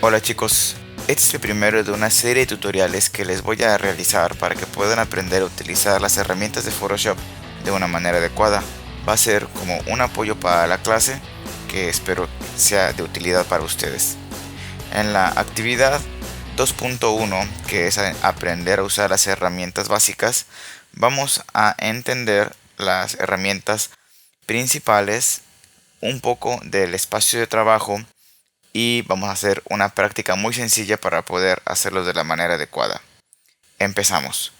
Hola chicos, este es el primero de una serie de tutoriales que les voy a realizar para que puedan aprender a utilizar las herramientas de Photoshop de una manera adecuada. Va a ser como un apoyo para la clase que espero sea de utilidad para ustedes. En la actividad 2.1, que es aprender a usar las herramientas básicas, vamos a entender las herramientas principales, un poco del espacio de trabajo y vamos a hacer una práctica muy sencilla para poder hacerlo de la manera adecuada. Empezamos.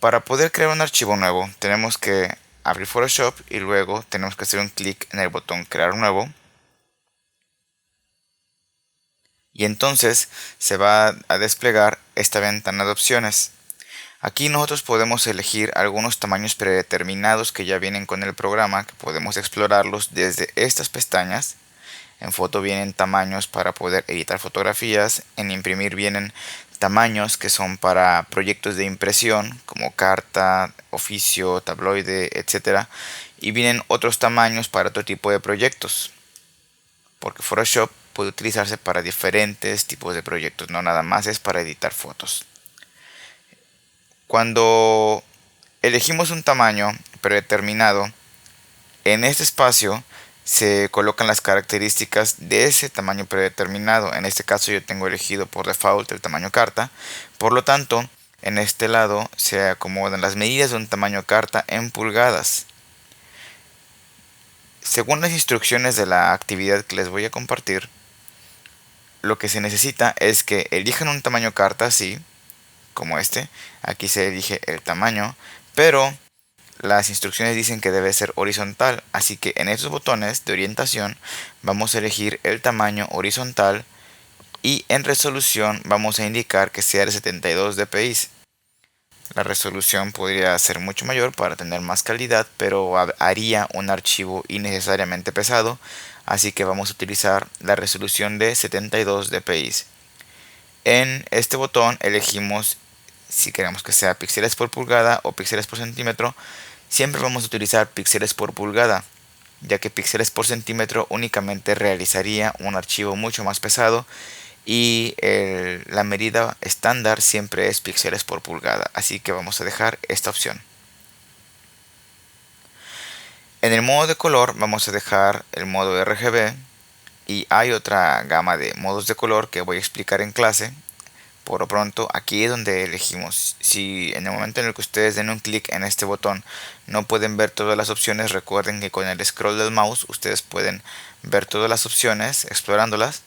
Para poder crear un archivo nuevo tenemos que abrir Photoshop y luego tenemos que hacer un clic en el botón crear nuevo y entonces se va a desplegar esta ventana de opciones. Aquí nosotros podemos elegir algunos tamaños predeterminados que ya vienen con el programa, que podemos explorarlos desde estas pestañas. En foto vienen tamaños para poder editar fotografías. En imprimir vienen tamaños que son para proyectos de impresión como carta, oficio, tabloide, etc. Y vienen otros tamaños para otro tipo de proyectos. Porque Photoshop puede utilizarse para diferentes tipos de proyectos, no nada más es para editar fotos. Cuando elegimos un tamaño predeterminado, en este espacio se colocan las características de ese tamaño predeterminado. En este caso yo tengo elegido por default el tamaño carta. Por lo tanto, en este lado se acomodan las medidas de un tamaño carta en pulgadas. Según las instrucciones de la actividad que les voy a compartir, lo que se necesita es que elijan un tamaño carta así, como este. Aquí se elige el tamaño, pero las instrucciones dicen que debe ser horizontal, así que en estos botones de orientación vamos a elegir el tamaño horizontal y en resolución vamos a indicar que sea de 72 dpi. La resolución podría ser mucho mayor para tener más calidad, pero haría un archivo innecesariamente pesado, así que vamos a utilizar la resolución de 72 dpi. En este botón elegimos si queremos que sea píxeles por pulgada o píxeles por centímetro. Siempre vamos a utilizar píxeles por pulgada, ya que píxeles por centímetro únicamente realizaría un archivo mucho más pesado y la medida estándar siempre es píxeles por pulgada, así que vamos a dejar esta opción. En el modo de color vamos a dejar el modo RGB y hay otra gama de modos de color que voy a explicar en clase. Por lo pronto, aquí es donde elegimos. Si en el momento en el que ustedes den un clic en este botón no pueden ver todas las opciones, recuerden que con el scroll del mouse ustedes pueden ver todas las opciones explorándolas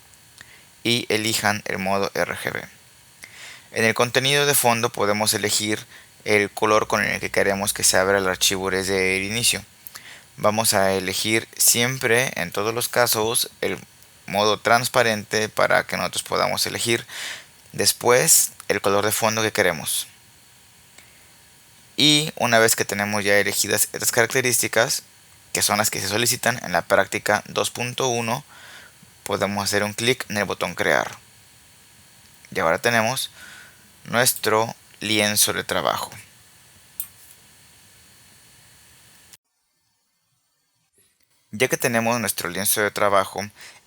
y elijan el modo RGB. En el contenido de fondo podemos elegir el color con el que queremos que se abra el archivo desde el inicio. Vamos a elegir siempre, en todos los casos, el modo transparente para que nosotros podamos elegir después el color de fondo que queremos. Y una vez que tenemos ya elegidas estas características, que son las que se solicitan en la práctica 2.1, podemos hacer un clic en el botón crear. Y ahora tenemos nuestro lienzo de trabajo. Ya que tenemos nuestro lienzo de trabajo,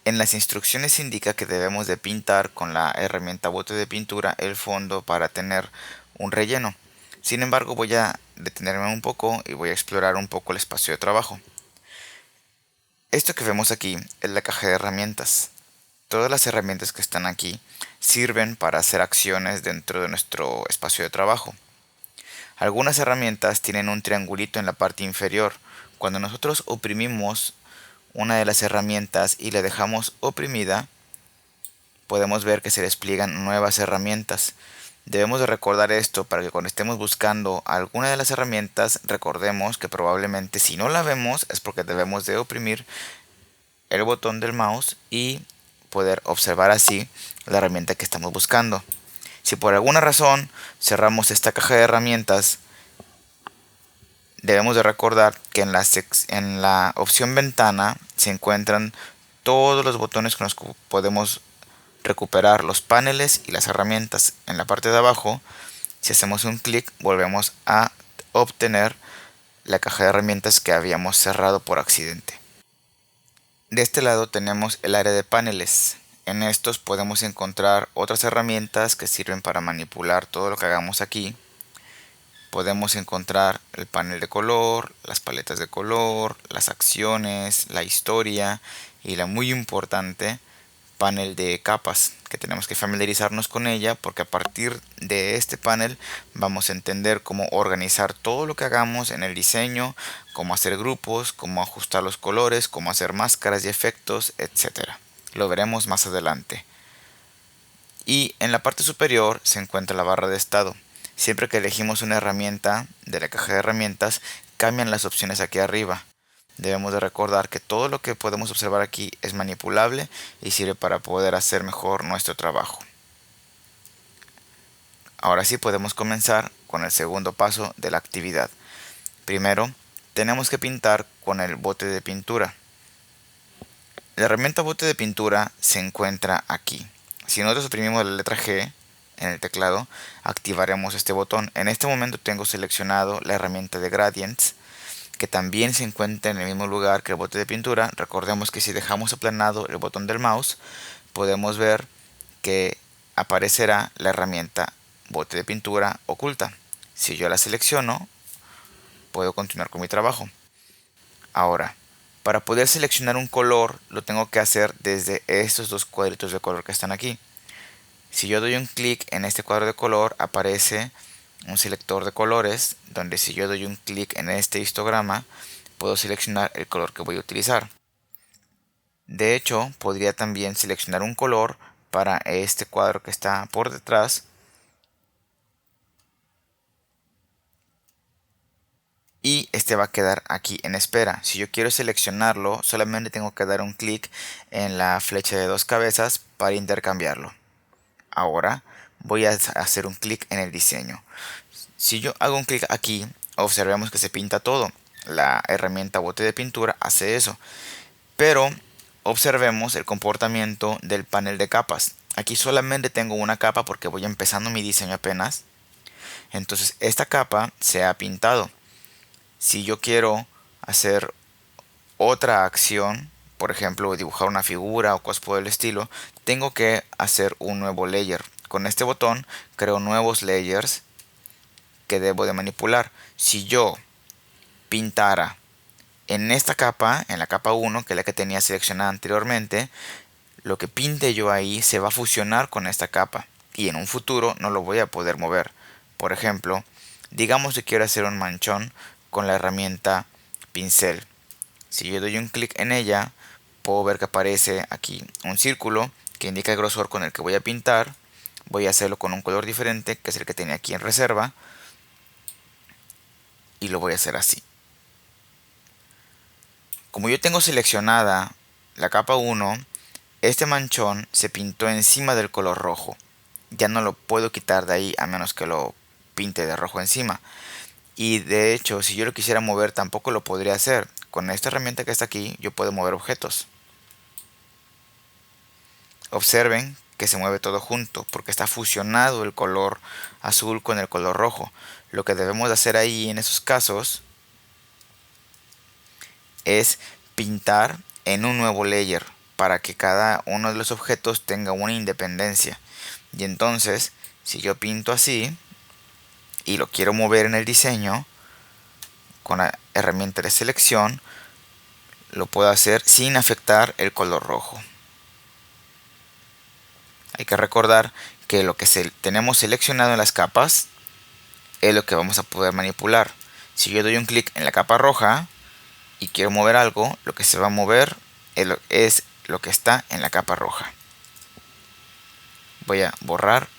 en las instrucciones indica que debemos de pintar con la herramienta bote de pintura el fondo para tener un relleno. Sin embargo, voy a detenerme un poco y voy a explorar un poco el espacio de trabajo. Esto que vemos aquí es la caja de herramientas. Todas las herramientas que están aquí sirven para hacer acciones dentro de nuestro espacio de trabajo. Algunas herramientas tienen un triangulito en la parte inferior. Cuando nosotros oprimimos una de las herramientas y la dejamos oprimida, podemos ver que se despliegan nuevas herramientas. Debemos de recordar esto para que cuando estemos buscando alguna de las herramientas, recordemos que probablemente si no la vemos es porque debemos de oprimir el botón del mouse y poder observar así la herramienta que estamos buscando. Si por alguna razón cerramos esta caja de herramientas, debemos de recordar que en la opción ventana se encuentran todos los botones que nos podemos recuperar, los paneles y las herramientas. En la parte de abajo, si hacemos un clic, volvemos a obtener la caja de herramientas que habíamos cerrado por accidente. De este lado tenemos el área de paneles. En estos podemos encontrar otras herramientas que sirven para manipular todo lo que hagamos aquí. Podemos encontrar el panel de color, las paletas de color, las acciones, la historia y la muy importante panel de capas, que tenemos que familiarizarnos con ella porque a partir de este panel vamos a entender cómo organizar todo lo que hagamos en el diseño, cómo hacer grupos, cómo ajustar los colores, cómo hacer máscaras y efectos, etcétera. Lo veremos más adelante. Y en la parte superior se encuentra la barra de estado. Siempre que elegimos una herramienta de la caja de herramientas, cambian las opciones aquí arriba. Debemos de recordar que todo lo que podemos observar aquí es manipulable y sirve para poder hacer mejor nuestro trabajo. Ahora sí podemos comenzar con el segundo paso de la actividad. Primero, tenemos que pintar con el bote de pintura. La herramienta bote de pintura se encuentra aquí. Si nosotros oprimimos la letra G en el teclado, activaremos este botón. En este momento tengo seleccionado la herramienta de Gradients, que también se encuentra en el mismo lugar que el bote de pintura. Recordemos que si dejamos aplanado el botón del mouse, podemos ver que aparecerá la herramienta bote de pintura oculta. Si yo la selecciono, puedo continuar con mi trabajo. Ahora, para poder seleccionar un color, lo tengo que hacer desde estos dos cuadritos de color que están aquí. Si yo doy un clic en este cuadro de color, aparece un selector de colores, donde si yo doy un clic en este histograma, puedo seleccionar el color que voy a utilizar. De hecho, podría también seleccionar un color para este cuadro que está por detrás. Y este va a quedar aquí en espera. Si yo quiero seleccionarlo, solamente tengo que dar un clic en la flecha de dos cabezas para intercambiarlo. Ahora voy a hacer un clic en el diseño. Si yo hago un clic aquí, observemos que se pinta todo. La herramienta bote de pintura hace eso. Pero observemos el comportamiento del panel de capas. Aquí solamente tengo una capa porque voy empezando mi diseño apenas. Entonces esta capa se ha pintado. Si yo quiero hacer otra acción, por ejemplo dibujar una figura o cosas por el estilo, tengo que hacer un nuevo layer. Con este botón creo nuevos layers que debo de manipular. Si yo pintara en esta capa, en la capa 1, que es la que tenía seleccionada anteriormente, lo que pinte yo ahí se va a fusionar con esta capa y en un futuro no lo voy a poder mover. Por ejemplo, digamos que quiero hacer un manchón con la herramienta pincel. Si yo doy un clic en ella, puedo ver que aparece aquí un círculo que indica el grosor con el que voy a pintar. Voy a hacerlo con un color diferente, que es el que tenía aquí en reserva, y lo voy a hacer así. Como yo tengo seleccionada la capa 1, este manchón se pintó encima del color rojo. Ya no lo puedo quitar de ahí a menos que lo pinte de rojo encima. Y de hecho, si yo lo quisiera mover, tampoco lo podría hacer. Con esta herramienta que está aquí, yo puedo mover objetos. Observen que se mueve todo junto porque está fusionado el color azul con el color rojo. Lo que debemos de hacer ahí en esos casos es pintar en un nuevo layer para que cada uno de los objetos tenga una independencia. Y entonces, si yo pinto así y lo quiero mover en el diseño, con la herramienta de selección, lo puedo hacer sin afectar el color rojo. Hay que recordar que lo que tenemos seleccionado en las capas es lo que vamos a poder manipular. Si yo doy un clic en la capa roja y quiero mover algo, lo que se va a mover es lo que está en la capa roja. Voy a borrar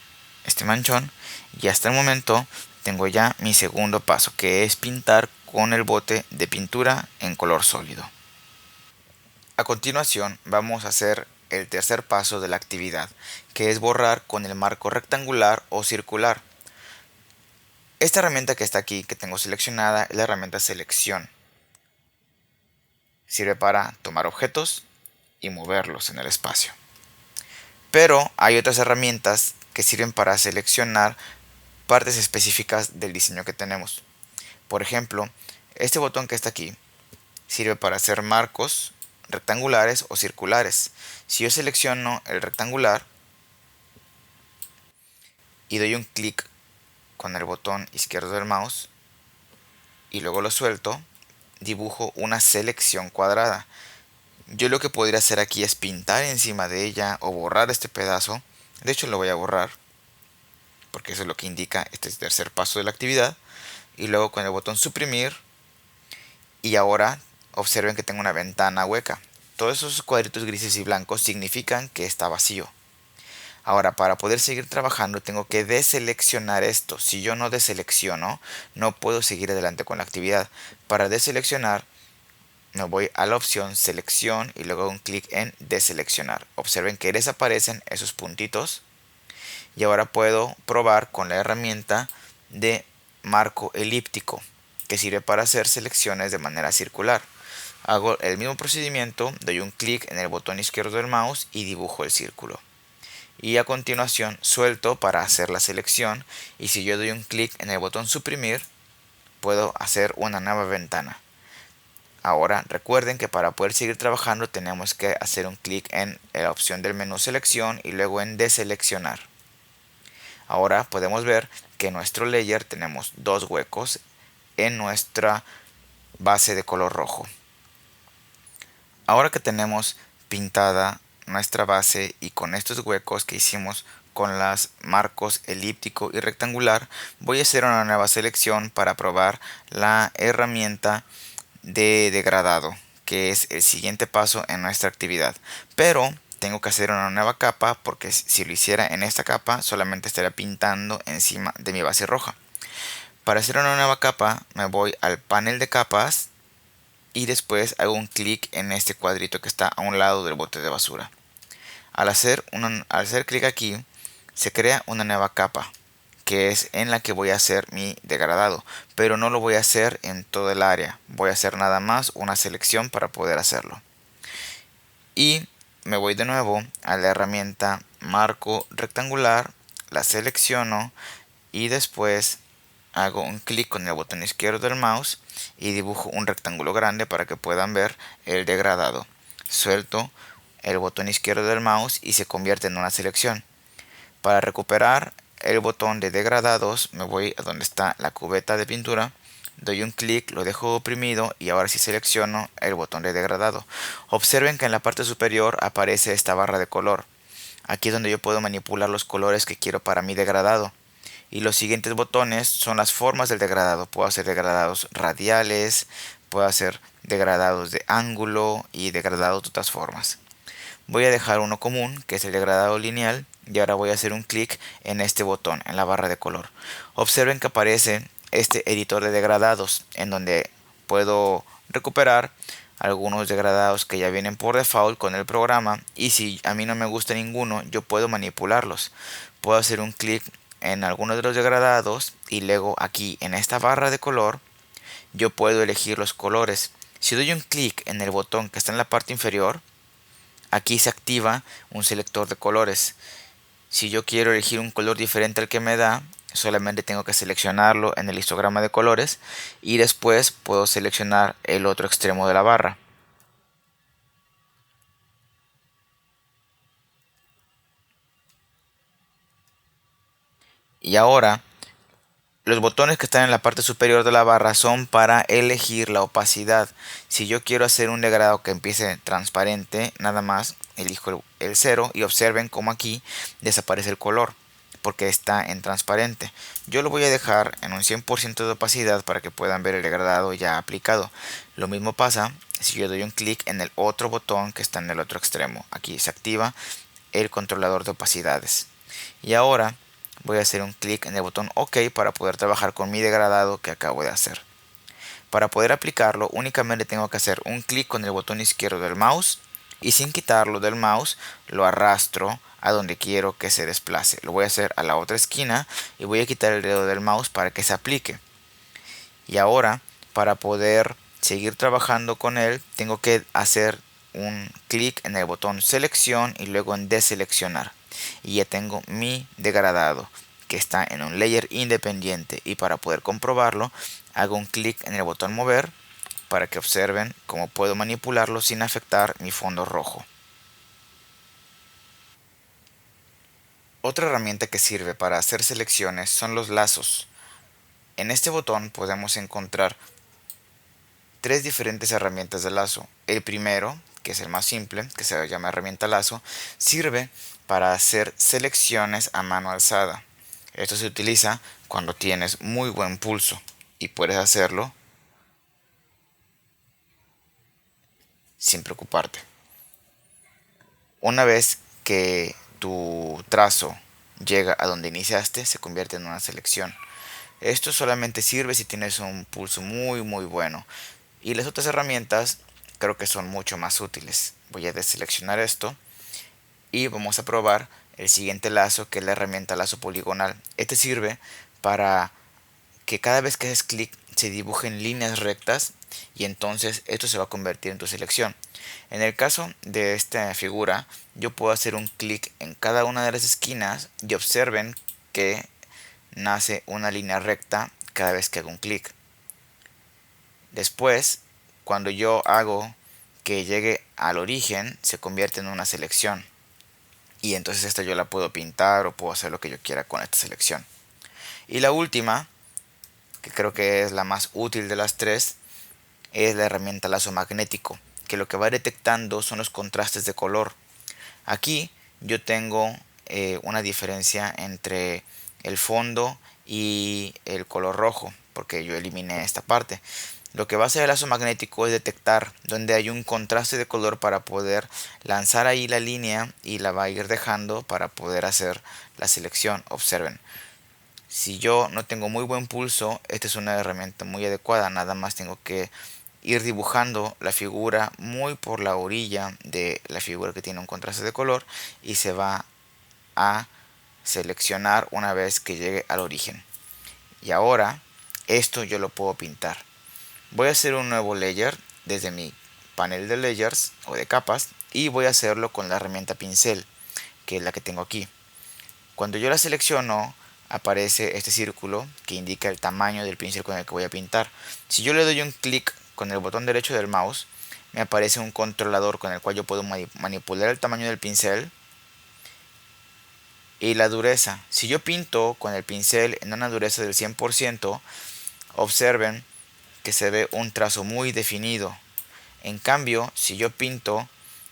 este manchón y hasta el momento tengo ya mi segundo paso, que es pintar con el bote de pintura en color sólido. A continuación vamos a hacer el tercer paso de la actividad, que es borrar con el marco rectangular o circular. Esta herramienta que está aquí, que tengo seleccionada, es la herramienta selección. Sirve para tomar objetos y moverlos en el espacio. Pero hay otras herramientas que sirven para seleccionar partes específicas del diseño que tenemos. Por ejemplo, este botón que está aquí sirve para hacer marcos rectangulares o circulares. Si yo selecciono el rectangular y doy un clic con el botón izquierdo del mouse y luego lo suelto, dibujo una selección cuadrada. Yo lo que podría hacer aquí es pintar encima de ella o borrar este pedazo. De hecho lo voy a borrar porque eso es lo que indica este tercer paso de la actividad. Y luego con el botón suprimir, y ahora observen que tengo una ventana hueca. Todos esos cuadritos grises y blancos significan que está vacío. Ahora, para poder seguir trabajando tengo que deseleccionar esto. Si yo no deselecciono, no puedo seguir adelante con la actividad. Para deseleccionar, me voy a la opción selección y luego un clic en deseleccionar. Observen que desaparecen esos puntitos. Y ahora puedo probar con la herramienta de marco elíptico, que sirve para hacer selecciones de manera circular. Hago el mismo procedimiento, doy un clic en el botón izquierdo del mouse y dibujo el círculo. Y a continuación suelto para hacer la selección, y si yo doy un clic en el botón suprimir, puedo hacer una nueva ventana. Ahora recuerden que para poder seguir trabajando tenemos que hacer un clic en la opción del menú selección y luego en deseleccionar. Ahora podemos ver que en nuestro layer tenemos dos huecos en nuestra base de color rojo. Ahora que tenemos pintada nuestra base y con estos huecos que hicimos con los marcos elíptico y rectangular, voy a hacer una nueva selección para probar la herramienta de degradado, que es el siguiente paso en nuestra actividad. Pero tengo que hacer una nueva capa porque si lo hiciera en esta capa solamente estaría pintando encima de mi base roja. Para hacer una nueva capa me voy al panel de capas y después hago un clic en este cuadrito que está a un lado del bote de basura. Al hacer clic aquí se crea una nueva capa, que es en la que voy a hacer mi degradado, pero no lo voy a hacer en todo el área. Voy a hacer nada más una selección para poder hacerlo. Y me voy de nuevo a la herramienta marco rectangular, la selecciono y después hago un clic con el botón izquierdo del mouse y dibujo un rectángulo grande para que puedan ver el degradado. Suelto el botón izquierdo del mouse y se convierte en una selección. Para recuperar el botón de degradados me voy a donde está la cubeta de pintura, doy un clic, lo dejo oprimido y ahora sí selecciono el botón de degradado. Observen que en la parte superior aparece esta barra de color. Aquí es donde yo puedo manipular los colores que quiero para mi degradado. Y los siguientes botones son las formas del degradado. Puedo hacer degradados radiales, puedo hacer degradados de ángulo y degradados de otras formas. Voy a dejar uno común, que es el degradado lineal, y ahora voy a hacer un clic en este botón, en la barra de color. Observen que aparece este editor de degradados, en donde puedo recuperar algunos degradados que ya vienen por default con el programa, y si a mí no me gusta ninguno, yo puedo manipularlos. Puedo hacer un clic en alguno de los degradados y luego aquí en esta barra de color yo puedo elegir los colores. Si doy un clic en el botón que está en la parte inferior, aquí se activa un selector de colores. Si yo quiero elegir un color diferente al que me da, solamente tengo que seleccionarlo en el histograma de colores y después puedo seleccionar el otro extremo de la barra. Y ahora los botones que están en la parte superior de la barra son para elegir la opacidad. Si yo quiero hacer un degradado que empiece transparente, nada más elijo el 0 y observen cómo aquí desaparece el color porque está en transparente. Yo lo voy a dejar en un 100% de opacidad para que puedan ver el degradado ya aplicado. Lo mismo pasa si yo doy un clic en el otro botón que está en el otro extremo. Aquí se activa el controlador de opacidades. Y ahora voy a hacer un clic en el botón OK para poder trabajar con mi degradado que acabo de hacer. Para poder aplicarlo únicamente tengo que hacer un clic con el botón izquierdo del mouse y sin quitarlo del mouse lo arrastro a donde quiero que se desplace. Lo voy a hacer a la otra esquina y voy a quitar el dedo del mouse para que se aplique. Y ahora para poder seguir trabajando con él tengo que hacer un clic en el botón selección y luego en deseleccionar. Y ya tengo mi degradado que está en un layer independiente, y para poder comprobarlo hago un clic en el botón mover para que observen cómo puedo manipularlo sin afectar mi fondo rojo. Otra herramienta que sirve para hacer selecciones son los lazos. En este botón podemos encontrar tres diferentes herramientas de lazo. El primero, que es el más simple, que se llama herramienta lazo, sirve para hacer selecciones a mano alzada. Esto se utiliza cuando tienes muy buen pulso y puedes hacerlo sin preocuparte. Una vez que tu trazo llega a donde iniciaste, se convierte en una selección. Esto solamente sirve si tienes un pulso muy bueno. Y las otras herramientas creo que son mucho más útiles. Voy a deseleccionar esto y vamos a probar el siguiente lazo, que es la herramienta lazo poligonal. Este sirve para que cada vez que haces clic se dibujen líneas rectas y entonces esto se va a convertir en tu selección. En el caso de esta figura, yo puedo hacer un clic en cada una de las esquinas y observen que nace una línea recta cada vez que hago un clic. Después, cuando yo hago que llegue al origen, se convierte en una selección. Y entonces esta yo la puedo pintar o puedo hacer lo que yo quiera con esta selección. Y la última, que creo que es la más útil de las tres, es la herramienta lazo magnético, que lo que va detectando son los contrastes de color. Aquí yo tengo una diferencia entre el fondo y el color rojo, porque yo eliminé esta parte. Lo que va a hacer el lazo magnético es detectar donde hay un contraste de color para poder lanzar ahí la línea y la va a ir dejando para poder hacer la selección. Observen, si yo no tengo muy buen pulso, esta es una herramienta muy adecuada. Nada más tengo que ir dibujando la figura muy por la orilla de la figura que tiene un contraste de color y se va a seleccionar una vez que llegue al origen. Y ahora esto yo lo puedo pintar. Voy a hacer un nuevo layer desde mi panel de layers o de capas y voy a hacerlo con la herramienta pincel, que es la que tengo aquí. Cuando yo la selecciono, aparece este círculo que indica el tamaño del pincel con el que voy a pintar. Si yo le doy un clic con el botón derecho del mouse, me aparece un controlador con el cual yo puedo manipular el tamaño del pincel y la dureza. Si yo pinto con el pincel en una dureza del 100%, observen que se ve un trazo muy definido. En cambio, si yo pinto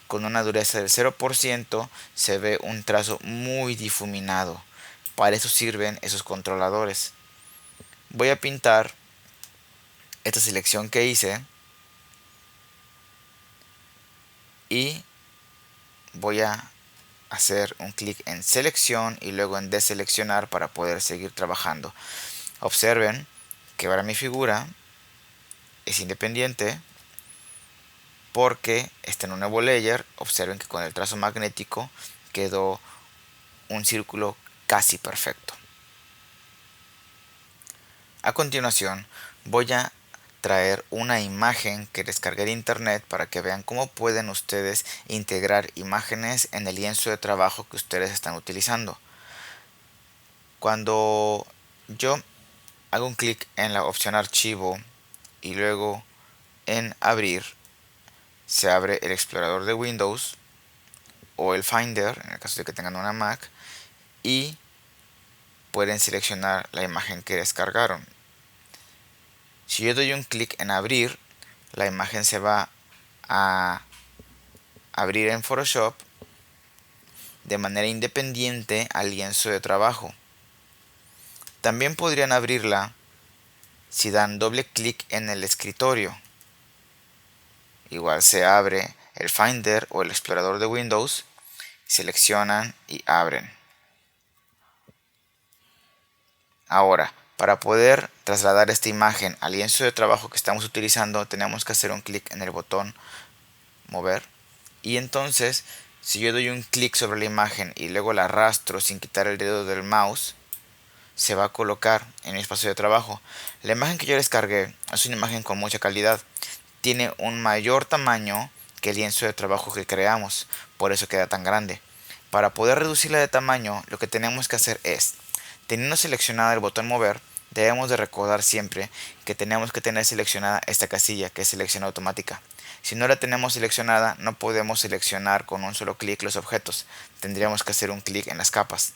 con una dureza del 0%, se ve un trazo muy difuminado. Para eso sirven esos controladores. Voy a pintar esta selección que hice y voy a hacer un clic en selección y luego en deseleccionar para poder seguir trabajando. Observen que ahora mi figura es independiente porque está en un nuevo layer. Observen que con el trazo magnético quedó un círculo casi perfecto. A continuación voy a traer una imagen que descargué de internet para que vean cómo pueden ustedes integrar imágenes en el lienzo de trabajo que ustedes están utilizando. Cuando yo hago un clic en la opción archivo y luego en abrir, se abre el explorador de Windows o el Finder en el caso de que tengan una Mac y pueden seleccionar la imagen que descargaron. Si yo doy un clic en abrir, la imagen se va a abrir en Photoshop de manera independiente al lienzo de trabajo. También podrían abrirla si dan doble clic en el escritorio. Igual se abre el Finder o el explorador de Windows, seleccionan y abren. Ahora, para poder trasladar esta imagen al lienzo de trabajo que estamos utilizando, tenemos que hacer un clic en el botón mover y entonces si yo doy un clic sobre la imagen y luego la arrastro sin quitar el dedo del mouse, se va a colocar en mi espacio de trabajo. La imagen que yo descargué es una imagen con mucha calidad, tiene un mayor tamaño que el lienzo de trabajo que creamos, por eso queda tan grande. Para poder reducirla de tamaño, lo que tenemos que hacer es, teniendo seleccionado el botón mover, Debemos de recordar siempre que tenemos que tener seleccionada esta casilla, que es selección automática. Si no la tenemos seleccionada, no podemos seleccionar con un solo clic los objetos. Tendríamos que hacer un clic en las capas.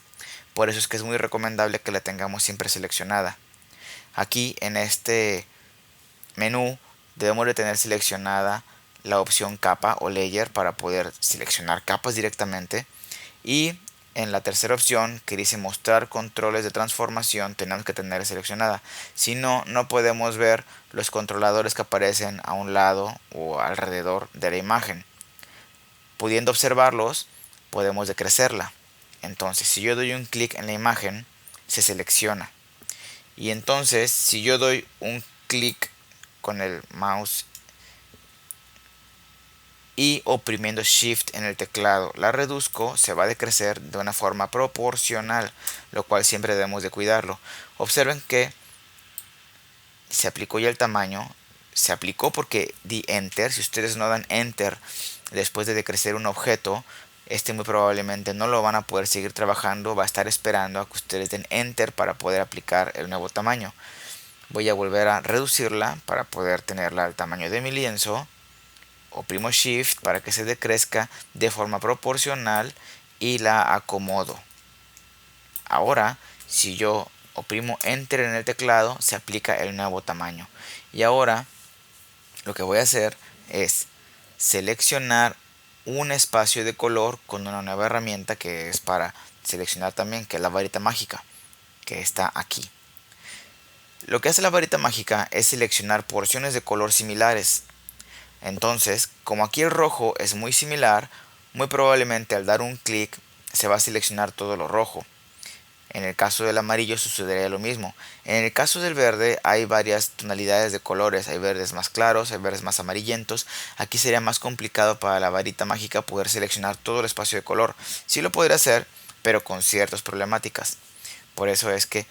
Por eso es que es muy recomendable que la tengamos siempre seleccionada. Aquí en este menú debemos de tener seleccionada la opción capa o layer para poder seleccionar capas directamente, y en la tercera opción que dice mostrar controles de transformación tenemos que tener seleccionada. Si no, no podemos ver los controladores que aparecen a un lado o alrededor de la imagen. Pudiendo observarlos, podemos decrecerla. Entonces, si yo doy un clic en la imagen, se selecciona. Y entonces, si yo doy un clic con el mouse y oprimiendo Shift en el teclado la reduzco, se va a decrecer de una forma proporcional, lo cual siempre debemos de cuidarlo. Observen que se aplicó ya el tamaño, se aplicó porque di Enter. Si ustedes no dan Enter después de decrecer un objeto, este muy probablemente no lo van a poder seguir trabajando, va a estar esperando a que ustedes den Enter para poder aplicar el nuevo tamaño. Voy a volver a reducirla para poder tenerla al tamaño de mi lienzo. Oprimo Shift para que se decrezca de forma proporcional y la acomodo. Ahora, si yo oprimo Enter en el teclado, se aplica el nuevo tamaño. Y ahora, lo que voy a hacer es seleccionar un espacio de color con una nueva herramienta que es para seleccionar también, que es la varita mágica, que está aquí. Lo que hace la varita mágica es seleccionar porciones de color similares. Entonces, como aquí el rojo es muy similar, muy probablemente al dar un clic se va a seleccionar todo lo rojo. En el caso del amarillo sucedería lo mismo. En el caso del verde hay varias tonalidades de colores, hay verdes más claros, hay verdes más amarillentos. Aquí sería más complicado para la varita mágica poder seleccionar todo el espacio de color. Sí lo podría hacer, pero con ciertas problemáticas. Por eso es que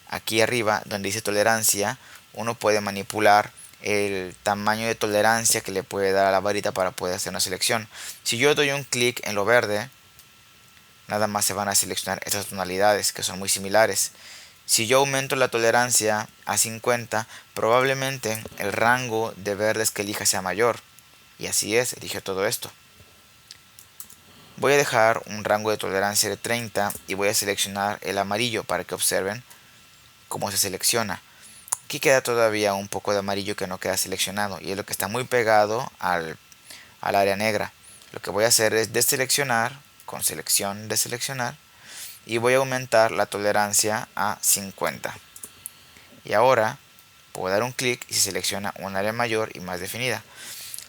aquí arriba, donde dice tolerancia, uno puede manipular el tamaño de tolerancia que le puede dar a la varita para poder hacer una selección. Si yo doy un clic en lo verde, nada más se van a seleccionar estas tonalidades que son muy similares. Si yo aumento la tolerancia a 50, probablemente el rango de verdes que elija sea mayor. Y así es, elige todo esto. Voy a dejar un rango de tolerancia de 30 y voy a seleccionar el amarillo para que observen cómo se selecciona. Aquí queda todavía un poco de amarillo que no queda seleccionado y es lo que está muy pegado al área negra. Lo que voy a hacer es deseleccionar con selección deseleccionar y voy a aumentar la tolerancia a 50. Y ahora puedo dar un clic y se selecciona un área mayor y más definida.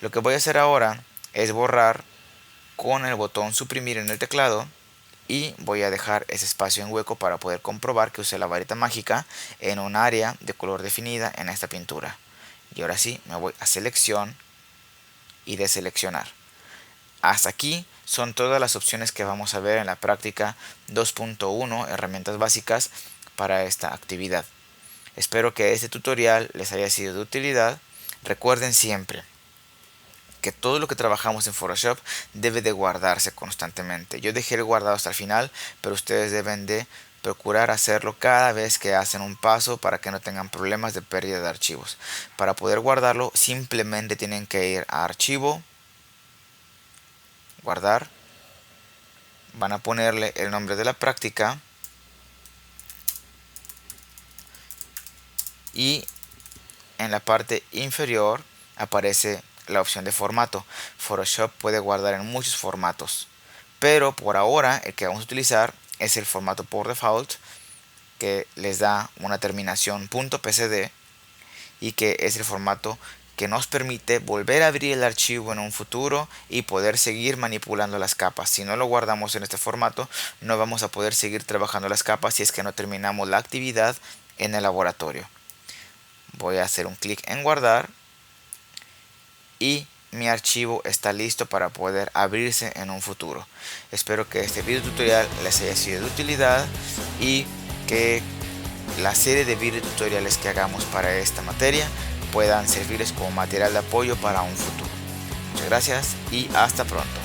Lo que voy a hacer ahora es borrar con el botón suprimir en el teclado y voy a dejar ese espacio en hueco para poder comprobar que usé la varita mágica en un área de color definida en esta pintura. Y ahora sí, me voy a selección y deseleccionar. Hasta aquí son todas las opciones que vamos a ver en la práctica 2.1, herramientas básicas para esta actividad. Espero que este tutorial les haya sido de utilidad. Recuerden siempre que todo lo que trabajamos en Photoshop debe de guardarse constantemente. Yo dejé el guardado hasta el final, pero ustedes deben de procurar hacerlo cada vez que hacen un paso para que no tengan problemas de pérdida de archivos. Para poder guardarlo, simplemente tienen que ir a Archivo, Guardar, van a ponerle el nombre de la práctica y en la parte inferior aparece la opción de formato. Photoshop puede guardar en muchos formatos, pero por ahora el que vamos a utilizar es el formato por default, que les da una terminación .pcd y que es el formato que nos permite volver a abrir el archivo en un futuro y poder seguir manipulando las capas. Si no lo guardamos en este formato, no vamos a poder seguir trabajando las capas si es que no terminamos la actividad en el laboratorio. Voy a hacer un clic en guardar y mi archivo está listo para poder abrirse en un futuro. Espero que este video tutorial les haya sido de utilidad y que la serie de video tutoriales que hagamos para esta materia puedan servirles como material de apoyo para un futuro. Muchas gracias y hasta pronto.